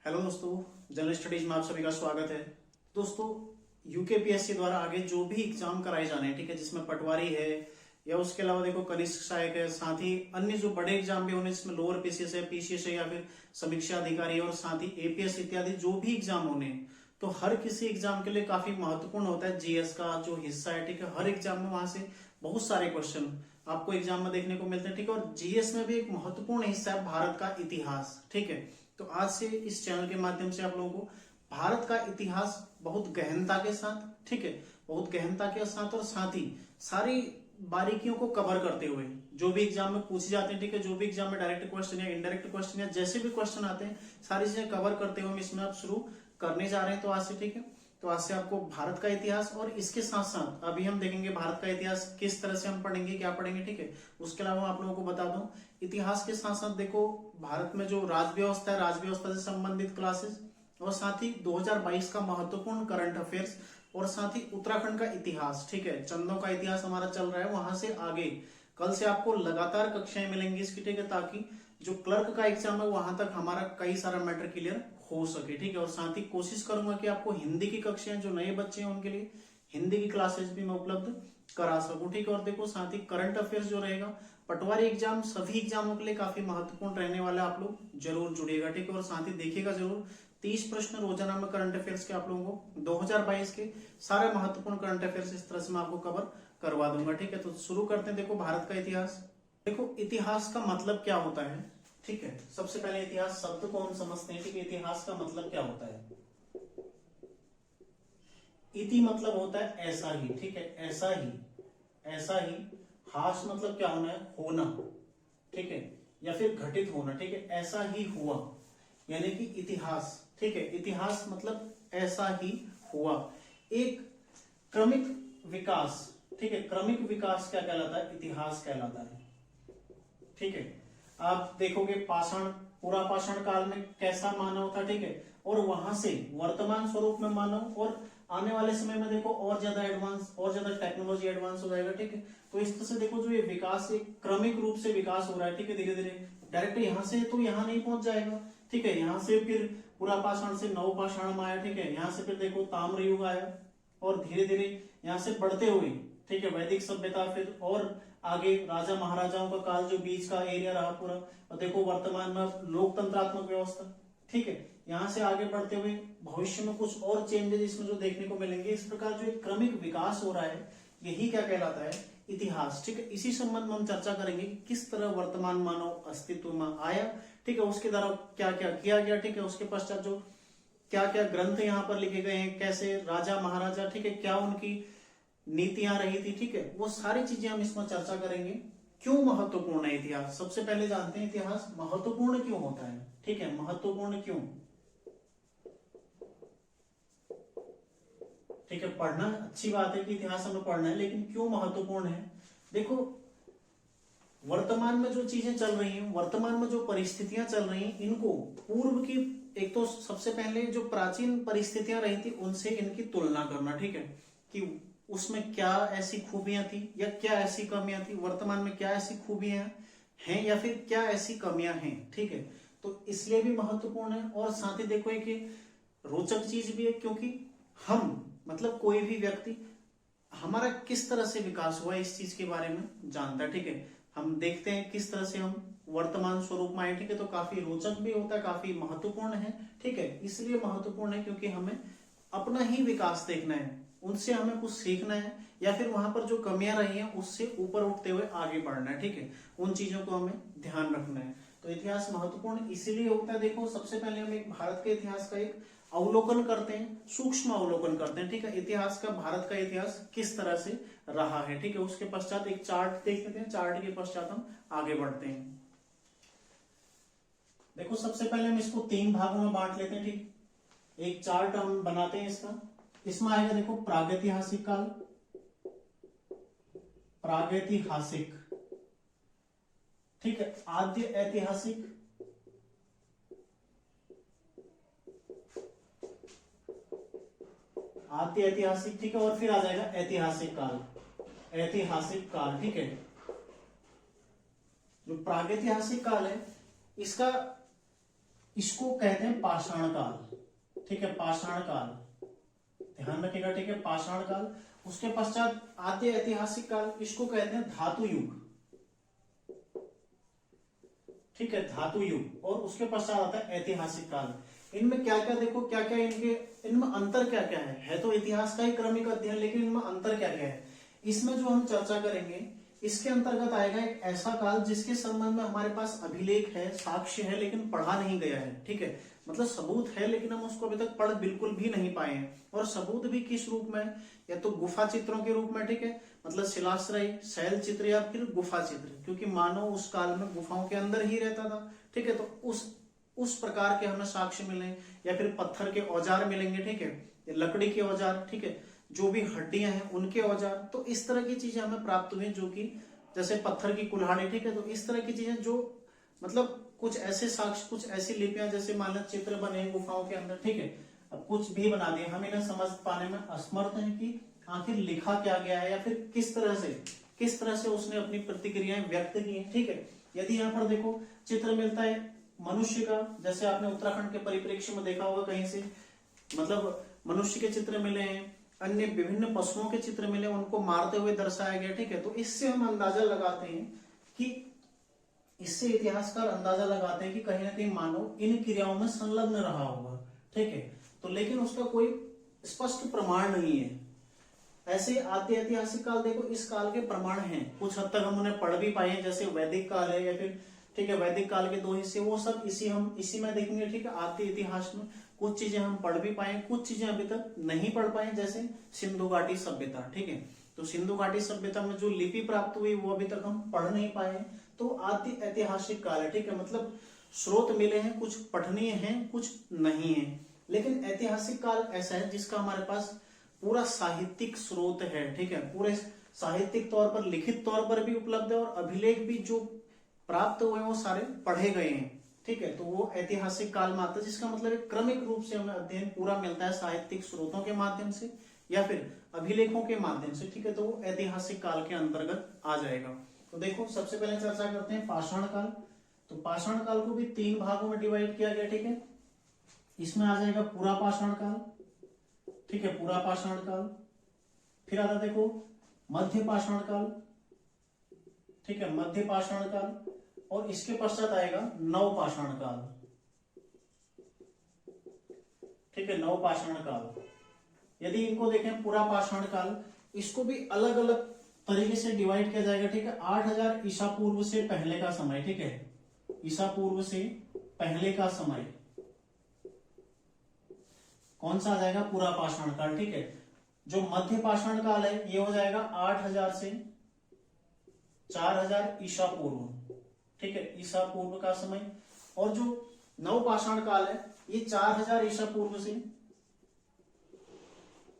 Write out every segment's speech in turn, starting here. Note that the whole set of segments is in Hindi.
हेलो दोस्तों, जनरल स्टडीज में आप सभी का स्वागत है। दोस्तों, यूकेपीएससी द्वारा आगे जो भी एग्जाम कराए जाने हैं, ठीक है, जिसमें पटवारी है या उसके अलावा देखो कनिष्ठ सहायक है, साथ ही अन्य जो बड़े एग्जाम भी होने जिसमें लोअर पीसीएस है, पीसीएस है या फिर समीक्षा अधिकारी और साथ ही एपीएस इत्यादि जो भी एग्जाम होने हैं, तो हर किसी एग्जाम के लिए काफी महत्वपूर्ण होता है जीएस का जो हिस्सा है, ठीक है। हर एग्जाम में वहां से बहुत सारे क्वेश्चन आपको एग्जाम में देखने को मिलते हैं, ठीक है। और जीएस में भी एक महत्वपूर्ण हिस्सा है भारत का इतिहास, ठीक है। तो आज से इस चैनल के माध्यम से आप लोगों को भारत का इतिहास बहुत गहनता के साथ, ठीक है, बहुत गहनता के साथ और साथ ही सारी बारीकियों को कवर करते हुए जो भी एग्जाम में पूछे जाते हैं, ठीक है, जो भी एग्जाम में डायरेक्ट क्वेश्चन या इनडायरेक्ट क्वेश्चन या जैसे भी क्वेश्चन आते हैं, सारी चीजें कवर करते हुए हम इसमें आप शुरू करने जा रहे हैं। तो आज से, ठीक है, तो आज से आपको भारत का इतिहास और इसके साथ साथ अभी हम देखेंगे भारत का इतिहास किस तरह से हम पढ़ेंगे, क्या पढ़ेंगे, ठीक है। उसके अलावा आप लोगों को बता दूं, इतिहास के साथ साथ देखो भारत में जो राज व्यवस्था है, राज व्यवस्था से संबंधित क्लासेस और साथ ही 2022 का महत्वपूर्ण करंट अफेयर्स और साथ ही उत्तराखंड का इतिहास, ठीक है, चंदों का इतिहास हमारा चल रहा है, वहां से आगे कल से आपको लगातार कक्षाएं मिलेंगी इसकी, ठीक है, ताकि जो क्लर्क का एग्जाम है वहां तक हमारा कई सारा मैटर क्लियर हो सके, ठीक है। और साथ ही कोशिश करूंगा कि आपको हिंदी की कक्षाएं जो नए बच्चे हैं उनके लिए हिंदी की क्लासेस भी मैं उपलब्ध करा सकूं, ठीक है। और देखो साथ ही करंट अफेयर्स जो रहेगा, पटवारी एग्जाम सभी एग्जामों के लिए काफी महत्वपूर्ण रहने वाला है, आप लोग जरूर जुड़िएगा, ठीक है। और साथ ही देखिएगा जरूर 30 प्रश्न रोजाना में करंट अफेयर्स के आप लोगों को 2022 के सारे महत्वपूर्ण करंट अफेयर्स इस तरह से मैं आपको कवर करवा दूंगा, ठीक है। तो शुरू करते हैं। देखो भारत का इतिहास, देखो इतिहास का मतलब क्या होता है, ठीक है। सबसे पहले इतिहास शब्द को हम समझते हैं, ठीक है। इतिहास का मतलब क्या होता है? इति मतलब होता है ऐसा ही, ठीक है, ऐसा ही, ऐसा ही। हास मतलब क्या होना है? होना, ठीक है, या फिर घटित होना, ठीक है, ऐसा ही हुआ, यानी कि इतिहास, ठीक है। इतिहास मतलब ऐसा ही हुआ, एक क्रमिक विकास, ठीक है। क्रमिक विकास क्या कहलाता है? इतिहास कहलाता है, ठीक है। आप देखोगे पाषाण, पूरा पाषाण काल में कैसा मानव था, ठीक है, और वहां से वर्तमान स्वरूप में मानव, और आने वाले समय में देखो और ज्यादा एडवांस, और ज्यादा टेक्नोलॉजी एडवांस हो जाएगा, ठीक है। तो इस तरह से देखो जो ये विकास एक क्रमिक रूप से विकास हो रहा है, ठीक है, धीरे धीरे। डायरेक्ट यहां से तो यहां नहीं पहुंच जाएगा, ठीक है। यहां से फिर पूरा पाषाण से नव पाषाण में आया, ठीक है। यहां से फिर देखो ताम्र युग आया और धीरे धीरे यहां से बढ़ते हुए, ठीक है, वैदिक सभ्यता, फिर और आगे राजा महाराजाओं का काल जो बीच का एरिया रहा पूरा, और देखो वर्तमान में लोकतंत्रात्मक व्यवस्था, ठीक है। यहां से आगे बढ़ते हुए भविष्य में कुछ और चेंजेस इसमें जो देखने को मिलेंगे। इस प्रकार जो एक क्रमिक विकास हो रहा है, यही क्या कहलाता है? इतिहास, ठीक है। इसी संबंध में हम चर्चा करेंगे कि किस तरह वर्तमान मानव अस्तित्व में आया, ठीक है, उसके द्वारा क्या क्या किया गया, ठीक है। उसके पश्चात जो क्या क्या ग्रंथ यहाँ पर लिखे गए हैं, कैसे राजा महाराजा, ठीक है, क्या उनकी नीतियां रही थी, ठीक है, वो सारी चीजें हम इसमें चर्चा करेंगे। क्यों महत्वपूर्ण है इतिहास? सबसे पहले जानते हैं इतिहास महत्वपूर्ण क्यों होता है, ठीक है। महत्वपूर्ण क्यों, ठीक है। पढ़ना अच्छी बात है कि इतिहास हमें पढ़ना है, लेकिन क्यों महत्वपूर्ण है? देखो वर्तमान में जो चीजें चल रही हैं, वर्तमान में जो परिस्थितियां चल रही हैं, इनको पूर्व की, एक तो सबसे पहले जो प्राचीन परिस्थितियां रही थी उनसे इनकी तुलना करना, ठीक है, कि उसमें क्या ऐसी खूबियां थी या क्या ऐसी कमियां थी, वर्तमान में क्या ऐसी खूबियां हैं या फिर क्या ऐसी कमियां हैं, ठीक है। तो इसलिए भी महत्वपूर्ण है। और साथ ही देखो एक रोचक चीज भी है, क्योंकि हम मतलब कोई भी व्यक्ति हमारा किस तरह से विकास हुआ इस चीज के बारे में जानता है, ठीक है। हम देखते हैं किस तरह से हम वर्तमान स्वरूप में आए, ठीक है। तो काफी रोचक भी होता है, काफी महत्वपूर्ण है, ठीक है। इसलिए महत्वपूर्ण है क्योंकि हमें अपना ही विकास देखना है, उनसे हमें कुछ सीखना है, या फिर वहां पर जो कमियां रही हैं उससे ऊपर उठते हुए आगे बढ़ना है, ठीक है। उन चीजों को हमें ध्यान रखना है। तो इतिहास महत्वपूर्ण इसीलिए होता है। देखो सबसे पहले हम एक भारत के इतिहास का एक अवलोकन करते हैं, सूक्ष्म अवलोकन करते हैं, ठीक है। इतिहास का, भारत का इतिहास किस तरह से रहा है, ठीक है। उसके पश्चात एक चार्ट देख लेते हैं, चार्ट के पश्चात हम आगे बढ़ते हैं। देखो सबसे पहले हम इसको 3 भागों में बांट लेते हैं, ठीक। एक चार्ट हम बनाते हैं इसका, इसमें आएगा देखो प्रागैतिहासिक काल, प्रागैतिहासिक, ठीक है, आद्य ऐतिहासिक, आद्य ऐतिहासिक, ठीक है, और फिर आ जाएगा ऐतिहासिक काल, ऐतिहासिक काल, ठीक है। जो प्रागैतिहासिक काल है इसका इसको कहते हैं पाषाण काल, ठीक है, पाषाण काल, ध्यान रखिएगा, ठीक है, पाषाण काल। उसके पश्चात आद्य ऐतिहासिक काल, इसको कहते हैं धातु युग, ठीक है, धातु युग। और उसके पश्चात आता है ऐतिहासिक काल। इनमें क्या क्या देखो, क्या क्या इनमें अंतर क्या क्या है तो इतिहास का ही क्रमिक अध्ययन, लेकिन इनमें अंतर क्या क्या है, इसमें जो हम चर्चा करेंगे इसके अंतर्गत आएगा एक ऐसा काल जिसके संबंध में हमारे पास अभिलेख है, साक्ष्य है, लेकिन पढ़ा नहीं गया है, ठीक है, मतलब सबूत है लेकिन हम उसको अभी तक पढ़ बिल्कुल भी नहीं पाए हैं। और सबूत भी किस रूप में, या तो गुफा चित्रों के रूप में, ठीक है, मतलब शिलाश्रय, शैल चित्र या फिर गुफा चित्र, क्योंकि मानव उस काल में गुफाओं के अंदर ही रहता था, ठीक है, तो उस प्रकार के हमें साक्ष्य मिले, या फिर पत्थर के औजार मिलेंगे, ठीक है, लकड़ी के औजार, ठीक है, जो भी हड्डियां हैं उनके औजार, तो इस तरह की चीजें हमें प्राप्त हुई, जो कि जैसे पत्थर की कुल्हाड़ी, ठीक है, तो इस तरह की चीजें जो मतलब कुछ ऐसे साक्ष्य, कुछ ऐसी लिपियां, जैसे मान लो चित्र बने गुफाओं के अंदर, ठीक है, अब कुछ भी बना दिए, हम इन्हें समझ पाने में असमर्थ हैं कि आखिर लिखा क्या गया है, या फिर किस तरह से उसने अपनी प्रतिक्रियाएं व्यक्त की हैं, ठीक है। यदि यहाँ पर देखो चित्र मिलता है मनुष्य का, जैसे आपने उत्तराखंड के परिप्रेक्ष्य में देखा होगा कहीं से, मतलब मनुष्य के चित्र मिले हैं, अन्य विभिन्न पशुओं के चित्र मिले, उनको मारते हुए दर्शाया गया, ठीक है, तो इससे हम अंदाजा लगाते हैं कि इससे इतिहासकार अंदाजा लगाते हैं कि कहीं ना कहीं मानव इन क्रियाओं में संलग्न रहा होगा, ठीक है, तो लेकिन उसका कोई स्पष्ट प्रमाण नहीं है। ऐसे आद्य ऐतिहासिक काल देखो, इस काल के प्रमाण हैं, कुछ हद तक हम उन्हें पढ़ भी पाए हैं, जैसे वैदिक काल है, या फिर ठीक है वैदिक काल के 2 हिस्से, वो सब इसी में देखेंगे, ठीक है। आद्य इतिहास में कुछ चीजें हम पढ़ भी पाए, कुछ चीजें अभी तक नहीं पढ़ पाए, जैसे सिंधु घाटी सभ्यता, ठीक है, तो सिंधु घाटी सभ्यता में जो लिपि प्राप्त हुई वो अभी तक हम पढ़ नहीं पाए, तो आद्य ऐतिहासिक काल है, ठीक है, मतलब स्रोत मिले हैं, कुछ पठनीय हैं, कुछ नहीं है। लेकिन ऐतिहासिक काल ऐसा है जिसका हमारे पास पूरा साहित्यिक स्रोत है, ठीक है, पूरे साहित्यिक तौर पर, लिखित तौर पर भी उपलब्ध है, और अभिलेख भी जो प्राप्त हुए हैं वो सारे पढ़े गए हैं, ठीक है, तो वो ऐतिहासिक काल में आता है, जिसका मतलब एक क्रमिक रूप से हमें अध्ययन पूरा मिलता है साहित्यिक स्रोतों के माध्यम से या फिर अभिलेखों के माध्यम से, ठीक है, तो वो ऐतिहासिक काल के अंतर्गत आ जाएगा। तो देखो सबसे पहले चर्चा करते हैं पाषाण काल। तो पाषाण काल को भी 3 भागों में डिवाइड किया गया, ठीक है, इसमें आ जाएगा पूरा पाषाण काल, ठीक है, पूरा पाषाण काल, फिर आता देखो मध्य पाषाण काल, ठीक है, मध्य पाषाण काल, और इसके पश्चात आएगा नव पाषाण काल, ठीक है, नव पाषाण काल। यदि इनको देखें पूरा पाषाण काल, इसको भी अलग अलग तरीके से डिवाइड किया जाएगा, ठीक है। 8000 ईसा पूर्व से पहले का समय, ठीक है, ईसा पूर्व से पहले का समय कौन सा आ जाएगा, पूरा पाषाण काल, ठीक है। जो मध्य पाषाण काल है ये हो जाएगा 8000 से 4000 ईसा पूर्व, ठीक है, ईसा पूर्व का समय। और जो नव पाषाण काल है ये 4000 ईसा पूर्व से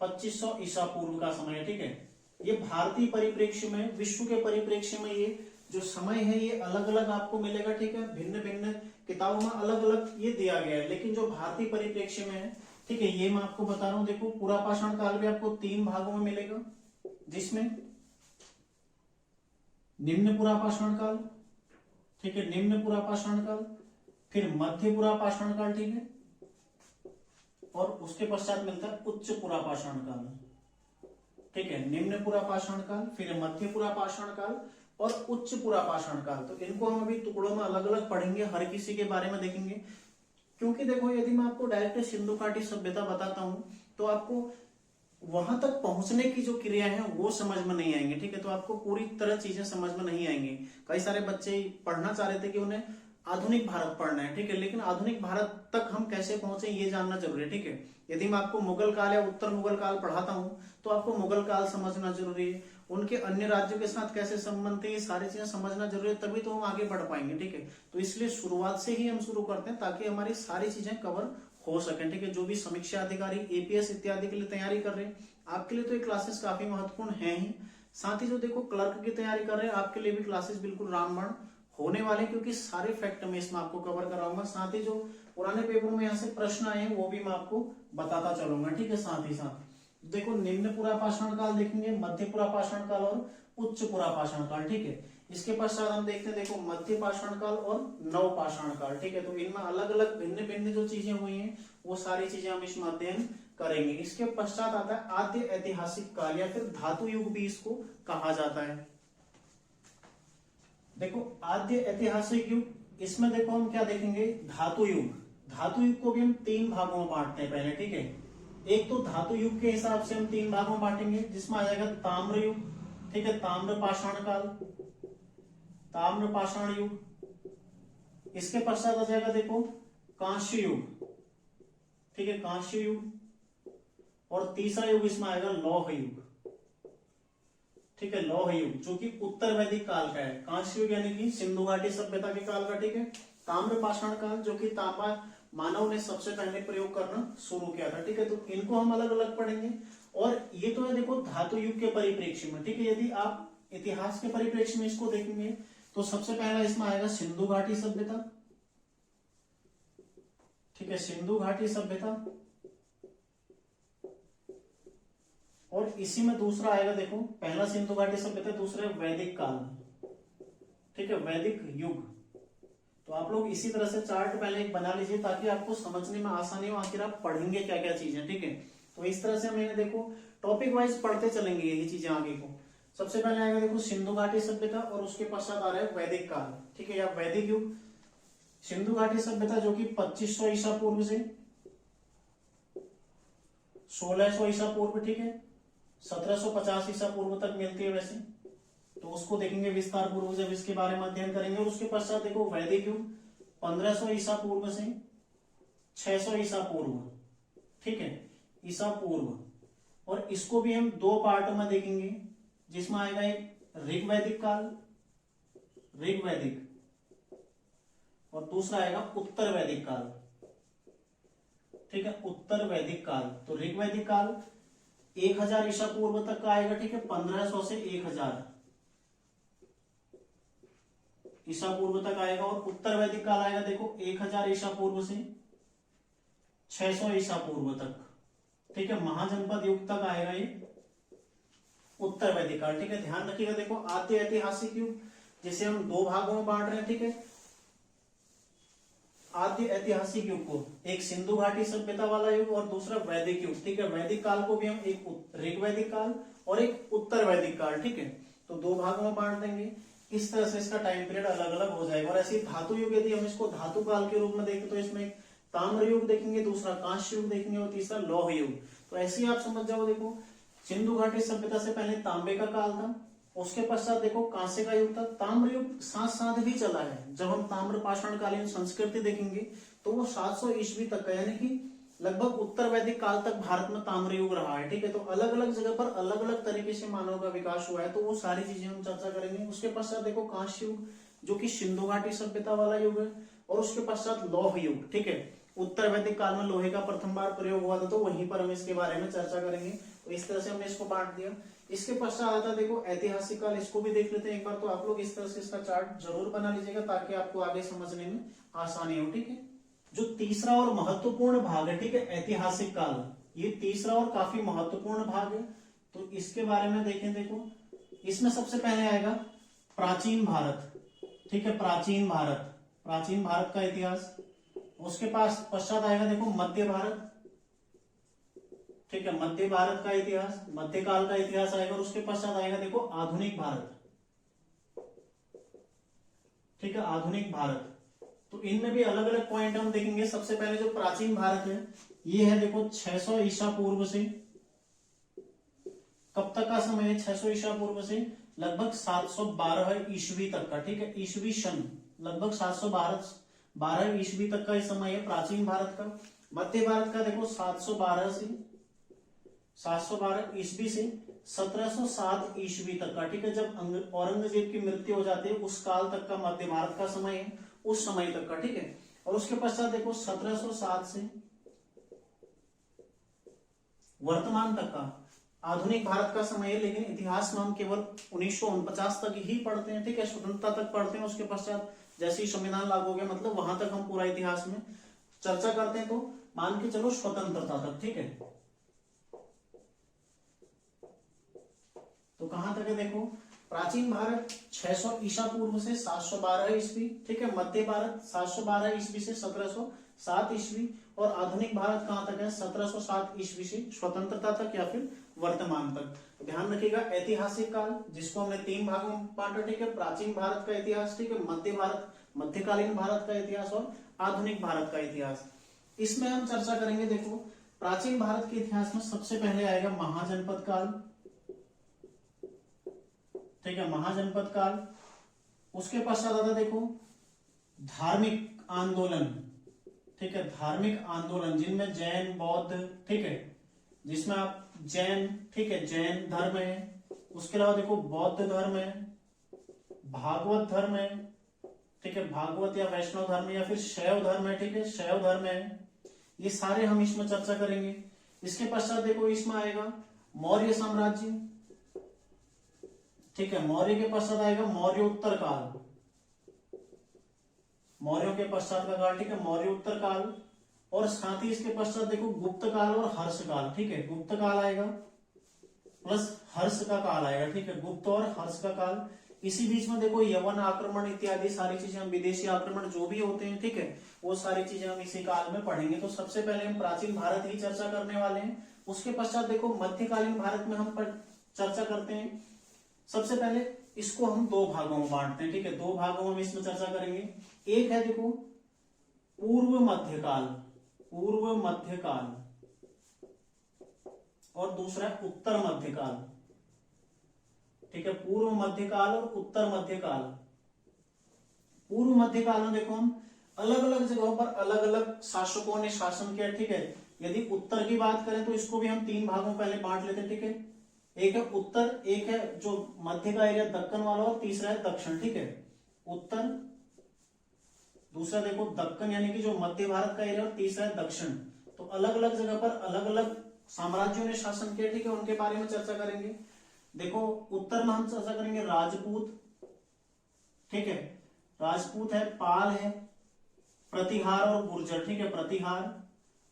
2500 ईसा पूर्व का समय है, ठीक है। ये भारतीय परिप्रेक्ष्य में, विश्व के परिप्रेक्ष्य में ये जो समय है ये अलग अलग आपको मिलेगा, ठीक है, भिन्न भिन्न किताबों में अलग अलग ये दिया गया है, लेकिन जो भारतीय परिप्रेक्ष्य में है, ठीक है, ये मैं आपको बता रहा हूं। देखो पूरा पाषाण काल भी आपको 3 भागों में मिलेगा, जिसमें निम्न पूरा पाषाण काल, ठीक है, निम्न पूरा पाषाण काल, फिर मध्य पूरा पाषाण काल, ठीक है, और उसके पश्चात मिलता है उच्च पूरा पाषाण काल, ठीक है, निम्न पूरा पाषाण काल, फिर मध्य पूरा पाषाण काल और उच्च पूरा पाषाण काल। तो इनको हम अभी टुकड़ों में अलग अलग पढ़ेंगे, हर किसी के बारे में देखेंगे, क्योंकि देखो यदि मैं आपको डायरेक्ट सिंधु घाटी सभ्यता बताता हूं तो आपको वहां तक पहुंचने की जो क्रिया है वो समझ में नहीं आएंगे, ठीक है, तो आपको पूरी तरह चीजें समझ में नहीं आएंगी। कई सारे बच्चे पढ़ना चाह रहे थे कि उन्हें आधुनिक भारत पढ़ना है, ठीक है, लेकिन आधुनिक भारत तक हम कैसे पहुंचे ये जानना जरूरी है, ठीक है। यदि मैं आपको मुगल काल या उत्तर मुगल काल पढ़ाता हूं तो आपको मुगल काल समझना जरूरी है, उनके अन्य राज्यों के साथ कैसे संबंध थे ये सारी चीजें समझना जरूरी है, तभी तो हम आगे बढ़ पाएंगे, ठीक है। तो इसलिए शुरुआत से ही हम शुरू करते हैं ताकि हमारी सारी चीजें कवर हो सके, ठीक है। जो भी समीक्षा अधिकारी एपीएस इत्यादि के लिए तैयारी कर रहे हैं आपके लिए तो ये क्लासेस काफी महत्वपूर्ण है ही, साथ ही जो देखो क्लर्क की तैयारी कर रहे हैं आपके लिए भी क्लासेस बिल्कुल रामबाण होने वाले, क्योंकि सारे फैक्ट मैं इसमें आपको कवर कराऊंगा, साथ ही जो पुराने पेपरों में यहाँ से प्रश्न आए हैं वो भी मैं आपको बताता चलूंगा, ठीक है। साथ ही साथ देखो निम्न पूरा पाषाण काल देखेंगे, मध्य पूरा पाषाण काल और उच्च पूरा पाषाण काल, ठीक है। इसके पश्चात हम देखते हैं देखो मध्य पाषाण काल और नव पाषाण काल। ठीक है, तो इनमें अलग अलग भिन्न भिन्न जो चीजें हुई हैं वो सारी चीजें हम इसमें अध्ययन करेंगे। इसके पश्चात आता है आद्य ऐतिहासिक काल या फिर धातु युग भी इसको कहा जाता है। देखो आद्य ऐतिहासिक युग, इसमें देखो हम क्या देखेंगे, धातु युग। धातु युग को भी हम 3 भागों में बांटते हैं पहले। ठीक है, एक तो धातु युग के हिसाब से हम 3 भागों में बांटेंगे, जिसमें आ जाएगा ताम्र युग। ठीक है, ताम्र पाषाण काल, ताम्र पाषाण युग। इसके पश्चात आ जाएगा देखो कांस्य युग। ठीक है, कांस्य युग। और तीसरा युग इसमें आएगा लौह युग। ठीक है, लौह युग जो कि उत्तर वैदिक काल का है। कांस्य युग यानी कि सिंधु घाटी सभ्यता के काल का। ठीक है, ताम्र पाषाण काल जो कि तांबा मानव ने सबसे पहले प्रयोग करना शुरू किया था। ठीक है, तो इनको हम अलग अलग पढ़ेंगे। और ये तो है देखो धातु युग के परिप्रेक्ष्य में। ठीक है, यदि आप इतिहास के परिप्रेक्ष्य में इसको देखेंगे तो सबसे पहला इसमें आएगा सिंधु घाटी सभ्यता। ठीक है, सिंधु घाटी सभ्यता। और इसी में दूसरा आएगा देखो, पहला सिंधु घाटी सभ्यता, दूसरा वैदिक काल। ठीक है, वैदिक युग। तो आप लोग इसी तरह से चार्ट पहले एक बना लीजिए ताकि आपको समझने में आसानी हो, आखिर आप पढ़ेंगे क्या क्या चीजें। ठीक है, तो इस तरह से हम इन्हें देखो टॉपिक वाइज पढ़ते चलेंगे यही चीजें आगे को। सबसे पहले आएगा देखो सिंधु घाटी सभ्यता और उसके पश्चात आ रहा है वैदिक काल। ठीक है, या वैदिक युग। सिंधु घाटी सभ्यता जो कि 2500 ईसा पूर्व से 1600 ईसा पूर्व, ठीक है, 1750 ईसा पूर्व तक मिलती है वैसे, तो उसको देखेंगे विस्तार पूर्वक जब इसके बारे में अध्ययन करेंगे। और उसके पश्चात देखो वैदिक युग 1500 ईसा पूर्व से 600 ईसा पूर्व। ठीक है, ईसा पूर्व। और इसको भी हम 2 पार्ट में देखेंगे, जिसमें आएगा एक ऋग्वैदिक काल, ऋग्वैदिक, और दूसरा आएगा उत्तर वैदिक काल। ठीक है, उत्तर वैदिक काल। तो ऋग्वैदिक काल 1000 ईसा पूर्व तक का आएगा। ठीक है, 1500 से 1000 ईसा पूर्व तक आएगा। और उत्तर वैदिक काल आएगा देखो 1000 ईसा पूर्व से 600 ईसा पूर्व तक। ठीक है, महाजनपद युग तक आएगा ये उत्तर वैदिक काल। ठीक है, ध्यान रखिएगा देखो आद्य ऐतिहासिक युग जिसे हम 2 भागों में बांट रहे हैं। ठीक है, आद्य ऐतिहासिक युग को एक सिंधु घाटी सभ्यता वाला युग और दूसरा वैदिक युग। ठीक है, वैदिक काल को भी हम एक ऋग्वैदिक काल और एक उत्तर वैदिक काल। ठीक है, तो 2 भागों में बांट देंगे। इस तरह से इसका टाइम पीरियड अलग अलग हो जाएगा। और ऐसे धातु युग यदि हम इसको धातु काल के रूप में देखें तो इसमें एक ताम्र युग देखेंगे, दूसरा कांस्य युग देखेंगे और तीसरा लौह युग। तो ऐसे ही आप समझ जाओ देखो सिंधु घाटी सभ्यता से पहले तांबे का काल था, उसके पश्चात देखो कांसे का युग था। ताम्र युग साथ साथ भी चला है। जब हम ताम्र पाषाण कालीन संस्कृति देखेंगे तो वो 700 ईस्वी तक का, यानी कि लगभग उत्तर वैदिक काल तक भारत में ताम्र युग रहा है। ठीक है, तो अलग अलग जगह पर अलग अलग तरीके से मानव का विकास हुआ है, तो वो सारी चीजें हम चर्चा करेंगे। उसके पश्चात देखो कांस्य युग जो कि सिंधु घाटी सभ्यता वाला युग है, और उसके पश्चात लौह युग। ठीक है, उत्तर वैदिक काल में लोहे का प्रथम बार प्रयोग हुआ था, तो वहीं पर हम इसके बारे में चर्चा करेंगे। तो इस तरह से हमने इसको बांट दिया। इसके पश्चात आता देखो ऐतिहासिक काल, इसको भी देख लेते हैं एक बार। तो आप लोग इस तरह से इसका चार्ट जरूर बना लीजिएगा ताकि आपको आगे समझने में आसानी हो। ठीक है, जो तीसरा और महत्वपूर्ण भाग है, ठीक है, ऐतिहासिक काल, ये तीसरा और काफी महत्वपूर्ण भाग है। तो इसके बारे में देखें, देखो इसमें सबसे पहले आएगा प्राचीन भारत। ठीक है, प्राचीन भारत, प्राचीन भारत का इतिहास। उसके पास पश्चात आएगा देखो मध्य भारत। ठीक है, मध्य भारत का इतिहास, मध्यकाल का इतिहास आएगा। और उसके पश्चात आएगा देखो आधुनिक भारत। ठीक है, आधुनिक भारत। तो इनमें भी अलग अलग पॉइंट हम देखेंगे। सबसे पहले जो प्राचीन भारत है ये है देखो 600 ईसा पूर्व से, कब तक का समय है, 600 ईसा पूर्व से लगभग 712 ईस्वी तक का। ठीक है, ईस्वी सन लगभग 712 ईस्वी तक का समय है प्राचीन भारत का। मध्य भारत का देखो 712 ईस्वी से 1707 ईस्वी तक का। ठीक है, जब औरंगजेब की मृत्यु हो जाती है उस काल तक का मध्य भारत का समय है, उस समय तक का। ठीक है, और उसके पश्चात देखो 1707 से वर्तमान तक का आधुनिक भारत का समय है। लेकिन इतिहास में हम केवल 1949 तक ही पढ़ते हैं। ठीक है, स्वतंत्रता तक पढ़ते हैं। उसके पश्चात जैसे ही संविधान लागू हो गया, मतलब वहां तक हम पूरा इतिहास में चर्चा करते हैं। तो मान के चलो स्वतंत्रता तक। ठीक है, तो कहां तक है देखो प्राचीन भारत 600 ईसा पूर्व से 712 ईस्वी, ठीक है। मध्य भारत 712 ईस्वी से 1707 ईस्वी, और आधुनिक भारत कहां तक है? 1707 ईस्वी से स्वतंत्रता तक या फिर वर्तमान तक। तो ध्यान रखिएगा, ऐतिहासिक काल जिसको हमने 3 भागों में बांटा, ठीक है। प्राचीन भारत का इतिहास, ठीक है, मध्य भारत मध्यकालीन भारत का इतिहास और आधुनिक भारत का इतिहास। इसमें हम चर्चा करेंगे। देखो, प्राचीन भारत के इतिहास में सबसे पहले आएगा महाजनपद काल, ठीक है, महाजनपद काल। उसके पश्चात आता देखो धार्मिक आंदोलन, ठीक है, धार्मिक आंदोलन जिनमें जैन बौद्ध, ठीक है, जिसमें आप जैन, ठीक है, जैन धर्म है। उसके अलावा देखो बौद्ध धर्म है, भागवत धर्म है, ठीक है, भागवत या वैष्णव धर्म या फिर शैव धर्म है, ठीक है, शैव धर्म है। ये सारे हम इसमें चर्चा करेंगे। इसके पश्चात देखो इसमें आएगा मौर्य साम्राज्य, ठीक है, मौर्य के पश्चात आएगा मौर्य उत्तर काल, मौर्यों के पश्चात का काल, ठीक है, मौर्य उत्तर काल। और साथ ही इसके पश्चात देखो गुप्त काल और हर्ष काल, ठीक है, गुप्त काल आएगा प्लस हर्ष का काल आएगा, ठीक है, गुप्त और हर्ष का काल। इसी बीच में देखो यवन आक्रमण इत्यादि सारी चीजें, हम विदेशी आक्रमण जो भी होते हैं, ठीक है, वो सारी चीजें हम इसी काल में पढ़ेंगे। तो सबसे पहले हम प्राचीन भारत ही चर्चा करने वाले हैं। उसके पश्चात देखो मध्यकालीन भारत में हम चर्चा करते हैं। सबसे पहले इसको हम 2 भागों में बांटते हैं, ठीक है, 2 भागों में हम इसमें चर्चा करेंगे। एक है देखो पूर्व मध्यकाल, पूर्व मध्यकाल, और दूसरा है उत्तर मध्यकाल, ठीक है, पूर्व मध्यकाल और उत्तर मध्यकाल। पूर्व मध्यकाल में देखो हम अलग अलग जगहों पर अलग अलग शासकों ने शासन किया, ठीक है। यदि उत्तर की बात करें तो इसको भी हम 3 भागों पहले बांट लेते हैं, ठीक है। एक है उत्तर, एक है जो मध्य का एरिया दक्कन वाला, और तीसरा है दक्षिण, ठीक है, उत्तर, दूसरा देखो दक्कन यानी कि जो मध्य भारत का एरिया, और तीसरा है दक्षिण। तो अलग अलग जगह पर अलग अलग साम्राज्यों ने शासन किया, ठीक है, उनके बारे में चर्चा करेंगे। देखो उत्तर में हम चर्चा करेंगे राजपूत, ठीक है, राजपूत है, पाल है, प्रतिहार और गुर्जर, ठीक है, प्रतिहार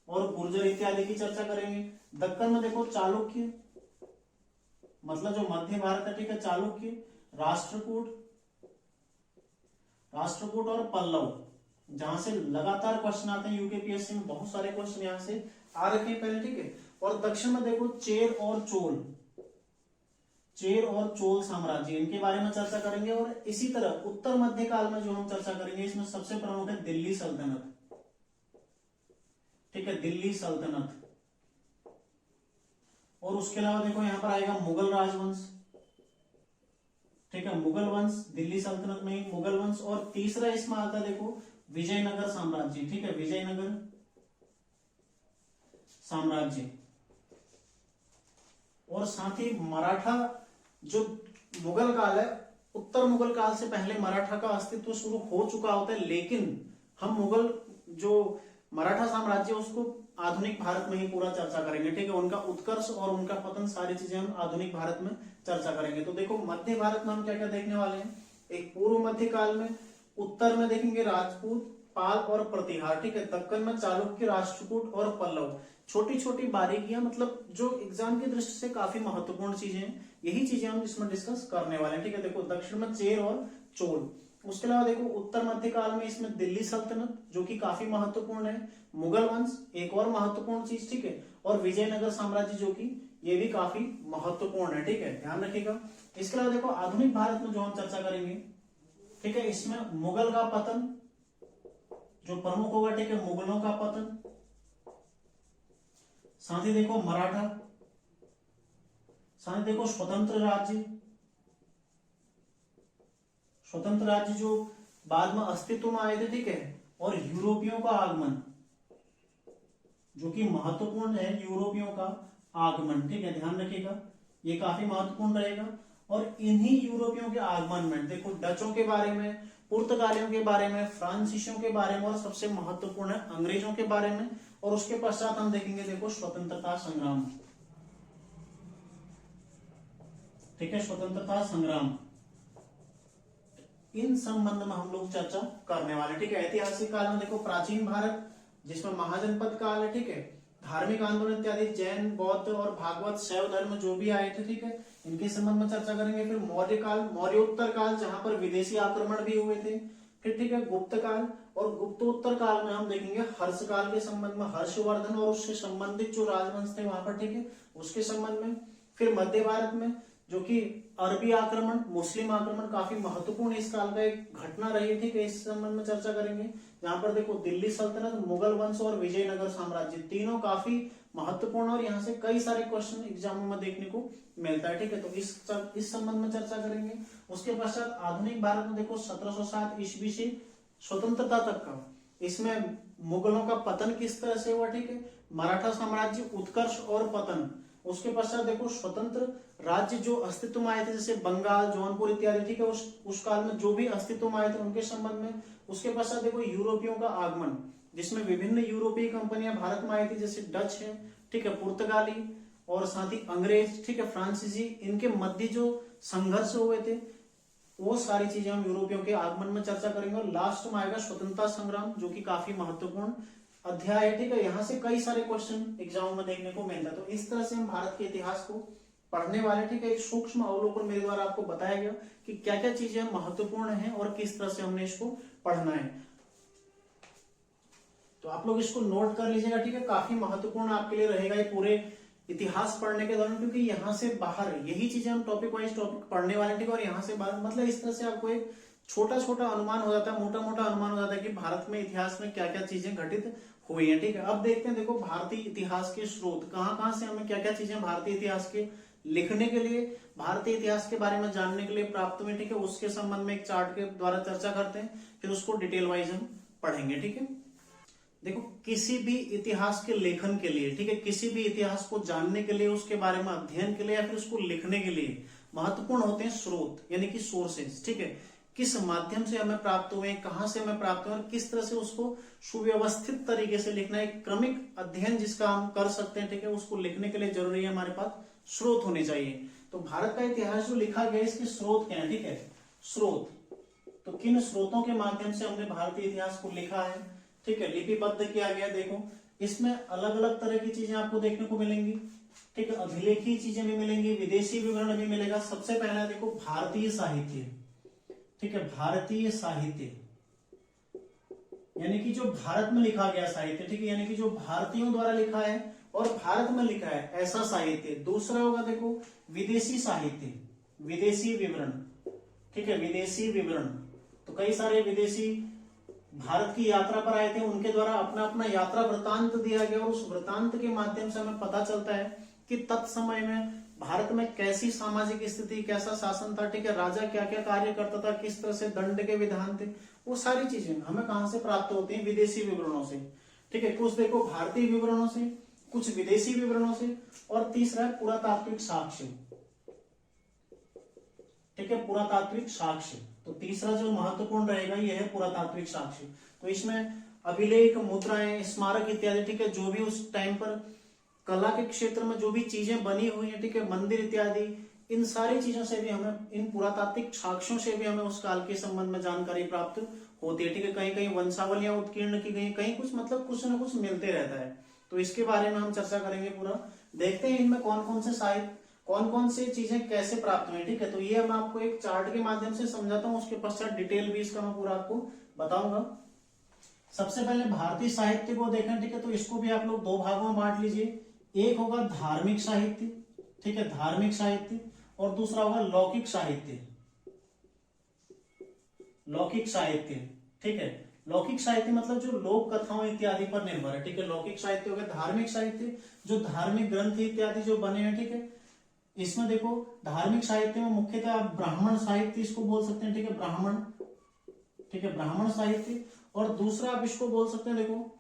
और गुर्जर इत्यादि की चर्चा करेंगे। दक्कन में देखो चालुक्य, मतलब जो मध्य भारत है, ठीक है, चालुक्य, राष्ट्रकूट, राष्ट्रकूट और पल्लव, जहां से लगातार क्वेश्चन आते हैं यूकेपीएससी में, बहुत सारे क्वेश्चन यहां से आ रखे हैं पहले, ठीक है। और दक्षिण में देखो चेर और चोल, चेर और चोल साम्राज्य, इनके बारे में चर्चा करेंगे। और इसी तरह उत्तर मध्य काल में जो हम चर्चा करेंगे, इसमें सबसे प्रमुख है दिल्ली सल्तनत, ठीक है, दिल्ली सल्तनत। और उसके अलावा देखो यहां पर आएगा मुगल राजवंश, ठीक है, मुगल वंश, दिल्ली सल्तनत में ही मुगल वंश। और तीसरा इसमें आता है देखो विजयनगर साम्राज्य, ठीक है, विजयनगर साम्राज्य। और साथ ही मराठा, जो मुगल काल है, उत्तर मुगल काल से पहले मराठा का अस्तित्व शुरू हो चुका होता है, लेकिन हम मुगल जो मराठा साम्राज्य उसको आधुनिक भारत में ही पूरा चर्चा करेंगे, ठीक है, उनका उत्कर्ष और उनका पतन सारी चीजें हम आधुनिक भारत में चर्चा करेंगे। तो देखो मध्य भारत में हम क्या क्या देखने वाले हैं। एक पूर्व मध्य काल में उत्तर में देखेंगे राजपूत, पाल और प्रतिहार, ठीक है, दक्कन में चालुक्य, राष्ट्रकूट और पल्लव। छोटी छोटी बारीकियां, मतलब जो एग्जाम की दृष्टि से काफी महत्वपूर्ण चीजें हैं, यही चीजें हम इसमें डिस्कस करने वाले हैं, ठीक है। देखो दक्षिण में चेर और चोल। उसके अलावा देखो उत्तर मध्य काल में इसमें दिल्ली सल्तनत जो कि काफी महत्वपूर्ण है, मुगल वंश एक और महत्वपूर्ण चीज, ठीक है, और विजयनगर साम्राज्य जो कि ये भी काफी महत्वपूर्ण है, ठीक है, ध्यान रखिएगा। इसके अलावा देखो आधुनिक भारत में जो हम चर्चा करेंगे, ठीक है, इसमें मुगल का पतन जो प्रमुख होगा, ठीक है, मुगलों का पतन, साथ ही देखो मराठा, साथ ही देखो स्वतंत्र राज्य, स्वतंत्र राज्य जो बाद में अस्तित्व में आए थे, ठीक है, और यूरोपियों का आगमन जो कि महत्वपूर्ण है, यूरोपियों का आगमन, ठीक है, ध्यान रखिएगा, ये काफी महत्वपूर्ण रहेगा। और इन्हीं यूरोपियों के आगमन में देखो डचों के बारे में, पुर्तगालियों के बारे में, फ्रांसीसियों के बारे में, और सबसे महत्वपूर्ण है अंग्रेजों के बारे में। और उसके पश्चात हम देखेंगे देखो स्वतंत्रता संग्राम, ठीक है, स्वतंत्रता संग्राम, इन संबंध में हम लोग चर्चा करने वाले, ठीक है। ऐतिहासिक काल में देखो प्राचीन भारत जिसमें महाजनपद काल है, ठीक है, धार्मिक आंदोलन इत्यादि, जैन, बौद्ध और भागवत, शैव धर्म जो भी आए थे, ठीक है, इनके संबंध में चर्चा करेंगे। फिर मौर्य काल, मौर्योत्तर काल जहां पर विदेशी आक्रमण भी हुए थे। फिर ठीक है गुप्त काल, और गुप्तोत्तर काल में हम देखेंगे हर्ष काल के संबंध में, हर्षवर्धन और उससे संबंधित जो राजवंश थे वहां पर, ठीक है, उसके संबंध में। फिर मध्य भारत में जो कि अरबी आक्रमण, मुस्लिम आक्रमण काफी महत्वपूर्ण इस काल का एक घटना रही, ठीक है, इस संबंध में चर्चा करेंगे। यहाँ पर देखो दिल्ली सल्तनत, मुगल वंश और विजयनगर साम्राज्य, तीनों काफी महत्वपूर्ण और यहाँ से कई सारे क्वेश्चन एग्जाम में देखने को मिलता है, ठीक है, तो इस संबंध में चर्चा करेंगे। उसके पश्चात आधुनिक भारत में देखो 1707 ईस्वी से स्वतंत्रता तक का, इसमें मुगलों का पतन किस तरह से हुआ, ठीक है, मराठा साम्राज्य उत्कर्ष और पतन। उसके पश्चात देखो स्वतंत्र राज्य जो अस्तित्व में आए थे, जैसे बंगाल, जौनपुर इत्यादि, ठीक है, उस काल में जो भी अस्तित्व में आए थे उनके संबंध में। उसके पश्चात देखो यूरोपियों का आगमन, जिसमें विभिन्न यूरोपीय कंपनियां भारत में आई थी, जैसे डच है, ठीक है, पुर्तगाली और साथ ही अंग्रेज, ठीक है, फ्रांसीसी, इनके मध्य जो संघर्ष हुए थे वो सारी चीजें हम यूरोपियों के आगमन में चर्चा करेंगे। और लास्ट में आएगा स्वतंत्रता संग्राम, जो कि काफी महत्वपूर्ण अध्याय है, ठीक है, यहाँ से कई सारे क्वेश्चन एग्जाम में देखने को मिलता है। तो इस तरह से हम भारत के इतिहास को पढ़ने वाले, ठीक है, एक सूक्ष्म अवलोकन मेरे द्वारा आपको बताया गया कि क्या क्या चीजें महत्वपूर्ण हैं और किस तरह से हमने इसको पढ़ना है। तो आप लोग इसको नोट कर लीजिएगा, ठीक है, काफी महत्वपूर्ण आपके लिए रहेगा ये पूरे इतिहास पढ़ने के दौरान, क्योंकि यहाँ से बाहर यही चीजें हम टॉपिक वाइज टॉपिक पढ़ने वाले, ठीक है, और यहाँ से बाहर मतलब इस तरह से आपको एक छोटा छोटा अनुमान हो जाता है, मोटा मोटा अनुमान हो जाता है कि भारत में इतिहास में क्या क्या चीजें घटित हुई है, ठीक है। अब देखते हैं, देखो भारतीय इतिहास के स्रोत कहाँ कहाँ से हमें क्या क्या चीजें भारतीय इतिहास के लिखने के लिए, भारतीय इतिहास के बारे में जानने के लिए प्राप्त हुए, ठीक है, उसके संबंध में एक चार्ट के द्वारा चर्चा करते हैं, फिर उसको डिटेल वाइज हम पढ़ेंगे, ठीक है। देखो किसी भी इतिहास के लेखन के लिए, ठीक है, किसी भी इतिहास को जानने के लिए, उसके बारे में अध्ययन के लिए या फिर उसको लिखने के लिए महत्वपूर्ण होते हैं स्रोत, यानी कि सोर्सेज, ठीक है, किस माध्यम से हमें प्राप्त हुए, कहां से हमें प्राप्त हुए और किस तरह से उसको सुव्यवस्थित तरीके से लिखना, एक क्रमिक अध्ययन जिसका हम कर सकते हैं, ठीक है, उसको लिखने के लिए जरूरी है हमारे पास स्रोत होने चाहिए। तो भारत का इतिहास जो लिखा गया इसके स्रोत क्या है, ठीक है, स्रोत, तो किन स्रोतों के माध्यम से हमने भारतीय इतिहास को लिखा है, ठीक है, लिपिबद्ध किया गया। देखो इसमें अलग अलग तरह की चीजें आपको देखने को मिलेंगी, ठीक है, अभिलेखीय चीजें भी मिलेंगी, विदेशी विवरण भी मिलेगा। सबसे पहला देखो भारतीय साहित्य, ठीक है, भारतीय साहित्य यानी कि जो भारत में लिखा गया साहित्य, ठीक है, यानी कि जो भारतीयों द्वारा लिखा है और भारत में लिखा है ऐसा साहित्य। दूसरा होगा देखो विदेशी साहित्य, विदेशी विवरण, ठीक है, विदेशी विवरण, तो कई सारे विदेशी भारत की यात्रा पर आए थे, उनके द्वारा अपना अपना यात्रा वृतांत दिया गया और उस वृतांत के माध्यम से हमें पता चलता है कि तत्समय में भारत में कैसी सामाजिक स्थिति, कैसा शासन था, ठीक है, राजा क्या क्या कार्य करता था, किस तरह से दंड के विधान थे, वो सारी चीजें हमें कहां से प्राप्त होती हैं, विदेशी विवरणों से, ठीक है, कुछ देखो भारतीय विवरणों से, कुछ विदेशी विवरणों से, और तीसरा है पुरातात्विक साक्ष्य, ठीक है, पुरातात्विक साक्ष्य। तो तीसरा जो महत्वपूर्ण रहेगा यह है पुरातात्विक साक्ष्य। तो इसमें अभिलेख, मुद्राएं, स्मारक इत्यादि, ठीक है, जो भी उस टाइम पर कला के क्षेत्र में जो भी चीजें बनी हुई है, ठीक है, मंदिर इत्यादि, इन सारी चीजों से भी हमें, इन पुरातात्विक साक्ष्यों से भी हमें उस काल के संबंध में जानकारी प्राप्त होती है, ठीक है, कहीं कहीं वंशावलियां उत्कीर्ण की गई, कहीं कुछ मतलब कुछ ना कुछ मिलते रहता है। तो इसके बारे में हम चर्चा करेंगे पूरा, देखते हैं इनमें कौन कौन से साहित्य, कौन कौन से चीजें कैसे प्राप्त हुई, ठीक है। तो ये मैं आपको एक चार्ट के माध्यम से समझाता हूँ, उसके पश्चात डिटेल भी इसका मैं पूरा आपको बताऊंगा। सबसे पहले भारतीय साहित्य को देखें, ठीक है, तो इसको भी आप लोग दो भागों में बांट लीजिए। एक होगा धार्मिक साहित्य, ठीक है, धार्मिक साहित्य, और दूसरा होगा लौकिक साहित्य, लौकिक साहित्य, ठीक है। लौकिक साहित्य मतलब जो लोक कथाओं इत्यादि पर निर्भर है, ठीक है। लौकिक साहित्य हो गया। धार्मिक साहित्य जो धार्मिक ग्रंथ इत्यादि जो बने हैं, ठीक है, इसमें देखो धार्मिक साहित्य में मुख्यतः आप ब्राह्मण साहित्य इसको बोल सकते हैं, ठीक है, ब्राह्मण, ठीक है, ब्राह्मण साहित्य। और दूसरा आप इसको बोल सकते हैं, देखो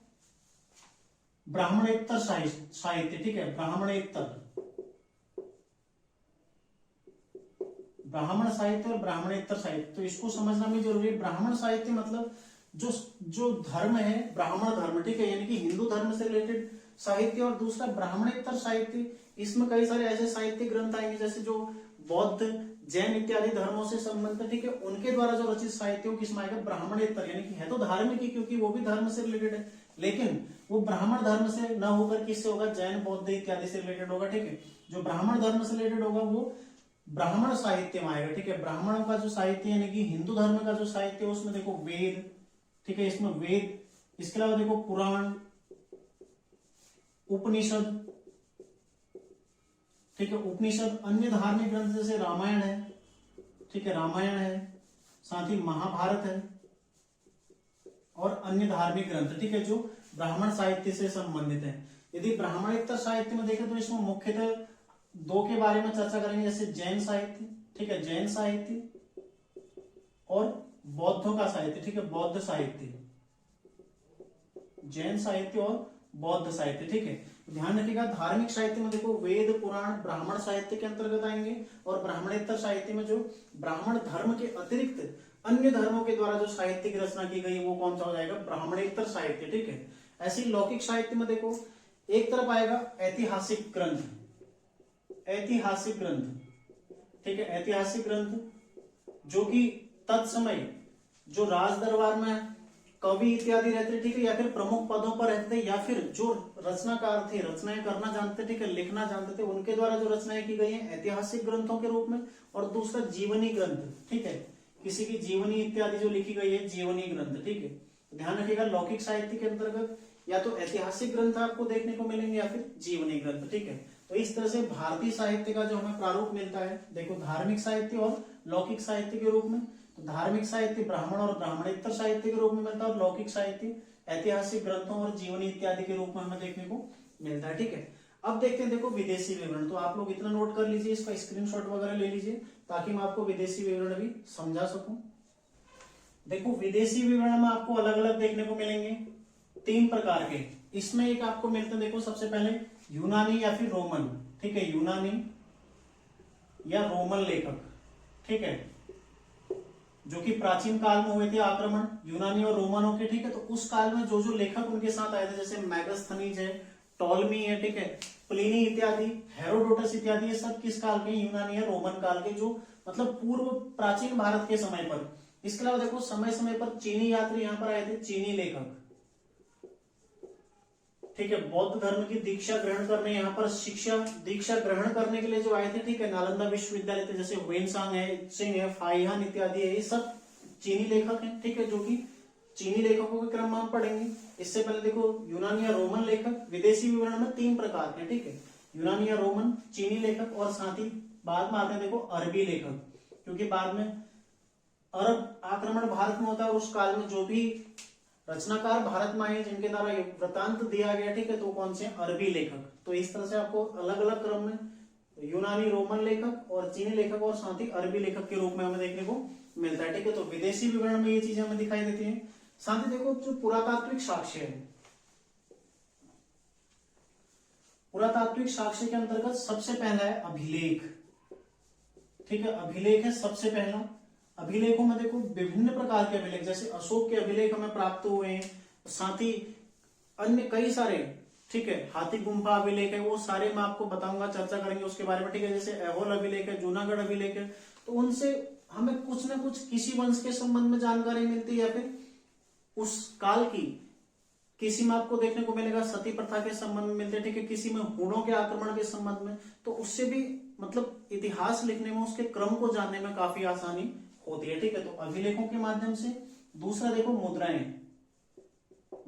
ब्राह्मणेतर साहित्य, ठीक है, ब्राह्मणेतर, ब्राह्मण साहित्य और ब्राह्मणेतर साहित्य। तो इसको समझना भी जरूरी है। ब्राह्मण साहित्य मतलब जो धर्म है ब्राह्मण धर्म, ठीक है, यानी कि हिंदू धर्म से रिलेटेड साहित्य। और दूसरा ब्राह्मणेतर साहित्य, इसमें कई सारे ऐसे साहित्य ग्रंथ आएंगे जैसे जो बौद्ध, जैन इत्यादि धर्मों से संबंधित, ठीक है, उनके द्वारा जो रचित साहित्य किसमें आएगा, ब्राह्मणेतर, यानी कि है तो धार्मिक ही, क्योंकि वो भी धर्म से रिलेटेड है, लेकिन वो ब्राह्मण धर्म से न होकर किससे होगा, जैन बौद्ध इत्यादि से रिलेटेड होगा। ठीक है, जो ब्राह्मण धर्म से रिलेटेड होगा वो ब्राह्मण साहित्य में आएगा। ठीक है, ब्राह्मणों का जो साहित्य यानी कि हिंदू धर्म का जो साहित्य है उसमें देखो वेद, ठीक है, इसमें वेद, इसके अलावा देखो पुराण, उपनिषद, ठीक है, उपनिषद, अन्य धार्मिक ग्रंथ जैसे रामायण है, ठीक है, रामायण है, साथ ही महाभारत है और अन्य धार्मिक ग्रंथ, ठीक है, जो ब्राह्मण साहित्य से संबंधित है। यदि ब्राह्मणेतर साहित्य में देखें तो इसमें मुख्यतः दो के बारे में चर्चा करेंगे, जैसे जैन साहित्य, ठीक है, जैन साहित्य और बौद्धों का साहित्य, ठीक है, बौद्ध साहित्य, जैन साहित्य और बौद्ध साहित्य। ठीक है, ध्यान रखिएगा धार्मिक साहित्य में देखो वेद पुराण ब्राह्मण साहित्य के अंतर्गत आएंगे और ब्राह्मणेतर साहित्य में जो ब्राह्मण धर्म के अतिरिक्त अन्य धर्मों के द्वारा जो साहित्य की रचना की गई वो कौन सा हो जाएगा, ब्राह्मणेतर साहित्य। ठीक है, ऐसे लौकिक साहित्य में देखो एक तरफ आएगा ऐतिहासिक ग्रंथ, ऐतिहासिक ग्रंथ, ठीक है, ऐतिहासिक ग्रंथ जो कि तत्समय जो राज दरबार में कवि इत्यादि रहते, ठीक है, या फिर प्रमुख पदों पर रहते या फिर जो रचनाकार थे, रचनाएं करना जानते, ठीक है, लिखना जानते थे, उनके द्वारा जो रचनाएं की गई हैं ऐतिहासिक ग्रंथों के रूप में। और दूसरा जीवनी ग्रंथ, ठीक है, किसी की जीवनी इत्यादि जो लिखी गई है जीवनी ग्रंथ। ठीक है, ध्यान रखिएगा लौकिक साहित्य के अंतर्गत या तो ऐतिहासिक ग्रंथ आपको देखने को मिलेंगे या फिर जीवनी ग्रंथ। ठीक है, तो इस तरह से भारतीय साहित्य का जो हमें प्रारूप मिलता है देखो धार्मिक साहित्य और लौकिक साहित्य के रूप में। तो धार्मिक साहित्य ब्राह्मण और ब्राह्मणेतर साहित्य के रूप में मिलता है और लौकिक साहित्य ऐतिहासिक ग्रंथों और जीवनी इत्यादि के रूप में हमें देखने को मिलता है। ठीक है, अब देखते हैं देखो विदेशी विवरण। तो आप लोग इतना नोट कर लीजिए, इसका स्क्रीनशॉट वगैरह ले लीजिए ताकि मैं आपको विदेशी विवरण भी समझा सकूं। देखो विदेशी विवरण में आपको अलग अलग देखने को मिलेंगे तीन प्रकार के। इसमें एक आपको मिलते हैं देखो सबसे पहले यूनानी या फिर रोमन, ठीक है, यूनानी या रोमन लेखक, ठीक है, जो कि प्राचीन काल में हुए थे आक्रमण यूनानी और रोमनों के। ठीक है, तो उस काल में जो जो लेखक उनके साथ आए थे जैसे मैगस्थनीज है, टॉलमी है, ठीक है, प्लिनी इत्यादि, हेरोडोटस इत्यादि, ये सब किस काल के, यूनानी या रोमन काल के, जो मतलब पूर्व प्राचीन भारत के समय पर। इसके अलावा देखो समय समय पर चीनी यात्री यहाँ पर आए थे, चीनी लेखक, ठीक है, बौद्ध धर्म की दीक्षा ग्रहण करने, यहाँ पर शिक्षा दीक्षा ग्रहण करने के लिए जो आए थे, ठीक है, नालंदा विश्वविद्यालय थे, जैसे वेनसांग है, सिंह है, फाइहान इत्यादि है, ये सब चीनी लेखक हैं। ठीक है, जो कि चीनी लेखकों के क्रम में हम पढ़ेंगे। इससे पहले देखो यूनानी या रोमन लेखक विदेशी विवरण में तीन प्रकार के, ठीक है, यूनानी या रोमन, चीनी लेखक और साथ ही बाद में आते हैं देखो अरबी लेखक, क्योंकि बाद में अरब आक्रमण भारत में होता है और उस काल में जो भी रचनाकार भारत में आए जिनके द्वारा वृतांत दिया गया, ठीक है, तो कौन से, अरबी लेखक। तो इस तरह से आपको अलग अलग क्रम में यूनानी रोमन लेखक और चीनी लेखक और साथ ही अरबी लेखक के रूप में हमें देखने को मिलता है। ठीक है, तो विदेशी विवरण में ये चीजें हमें दिखाई देती हैं। साथ ही देखो जो पुरातात्विक साक्ष्य है, पुरातात्विक साक्ष्य के अंतर्गत सबसे पहला है अभिलेख, ठीक है, अभिलेख है सबसे पहला। अभिलेखों में देखो विभिन्न प्रकार के अभिलेख, जैसे अशोक के अभिलेख हमें प्राप्त हुए हैं, साथ ही अन्य कई सारे, ठीक है, हाथी गुम्फा अभिलेख है, वो सारे मैं आपको बताऊंगा, चर्चा करेंगे उसके बारे में। ठीक है, जैसे ऐहोल अभिलेख है, जूनागढ़ अभिलेख है, तो उनसे हमें कुछ ना कुछ किसी वंश के संबंध में जानकारी मिलती है या फिर उस काल की किसी में आपको देखने को मिलेगा सती प्रथा के संबंध में मिलते हैं, ठीक है, किसी में हूणों के आक्रमण के संबंध में, तो उससे भी मतलब इतिहास लिखने में उसके क्रम को जानने में काफी आसानी होती है। ठीक है, तो अभिलेखों के माध्यम से। दूसरा देखो मुद्राएं,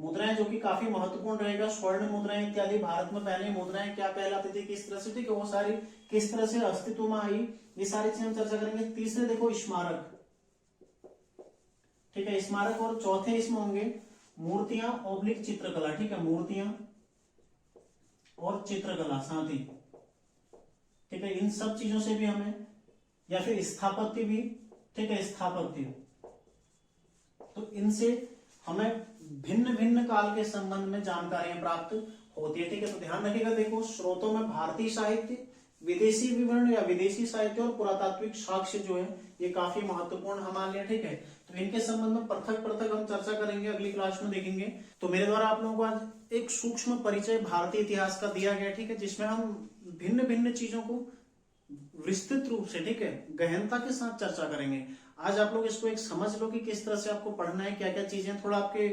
मुद्राएं जो कि काफी महत्वपूर्ण रहेगा, स्वर्ण मुद्राएं इत्यादि। भारत में पहले मुद्राएं क्या कहलाती थी, किस तरह से, ठीक है, वो सारी किस तरह से अस्तित्व में आई, ये सारी चीजें हम चर्चा करेंगे। तीसरे देखो स्मारक, ठीक है, स्मारक। और चौथे इसमें होंगे मूर्तियां ऑब्लिक चित्रकला, ठीक है, मूर्तियां और चित्रकला साथ ही, ठीक है, इन सब चीजों से भी हमें, या फिर स्थापत्य भी, ठीक है, स्थापत्य, तो इनसे हमें भिन्न भिन्न काल के संबंध में जानकारियां प्राप्त होती है। ठीक है, तो ध्यान रखिएगा देखो स्रोतों में भारतीय साहित्य, विदेशी विवरण या विदेशी साहित्य और पुरातात्विक साक्ष्य जो है ये काफी महत्वपूर्ण हमारे लिए। ठीक है, तो इनके संबंध में पृथक पृथक हम चर्चा करेंगे, अगली क्लास में देखेंगे। तो मेरे द्वारा आप लोगों को आज एक सूक्ष्म परिचय भारतीय इतिहास का दिया गया, ठीक है, जिसमें हम भिन्न भिन्न चीजों को विस्तृत रूप से, ठीक है, गहनता के साथ चर्चा करेंगे। आज आप लोग इसको एक समझ लो कि किस तरह से आपको पढ़ना है, क्या क्या चीजें, थोड़ा आपके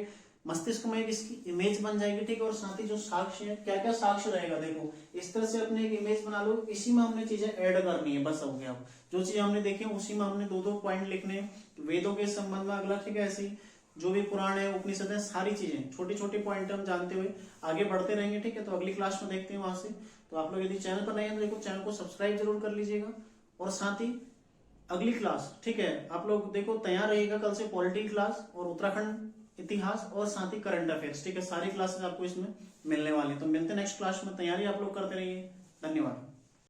मस्तिष्क में एक इसकी इमेज बन जाएगी, ठीक है। और साथ ही जो साक्ष्य है, क्या क्या साक्ष्य रहेगा, देखो इस तरह से अपने एक इमेज बना लो, इसी में हमने चीजें ऐड करनी है, बस हो गया। अब जो चीज हमने देखी उसी में हमने दो दो पॉइंट लिखने हैं, वेदों के संबंध में अगला, ठीक है। ऐसी जो भी पुराण है, उपनिषद है, सारी चीजें छोटी छोटी पॉइंट हम जानते हुए आगे बढ़ते रहेंगे, ठीक है। तो अगली क्लास में देखते हैं वहां से। तो आप लोग यदि चैनल पर नए हैं तो देखो चैनल को सब्सक्राइब जरूर कर लीजिएगा। और साथ ही अगली क्लास, ठीक है, आप लोग देखो तैयार रहिएगा, कल से पॉलिटी क्लास और उत्तराखंड इतिहास और साथ ही करंट अफेयर्स, ठीक है। सारी क्लासेस आपको इसमें मिलने वाली। तो मिलते हैं नेक्स्ट क्लास में, तैयारी आप लोग करते रहिए। धन्यवाद।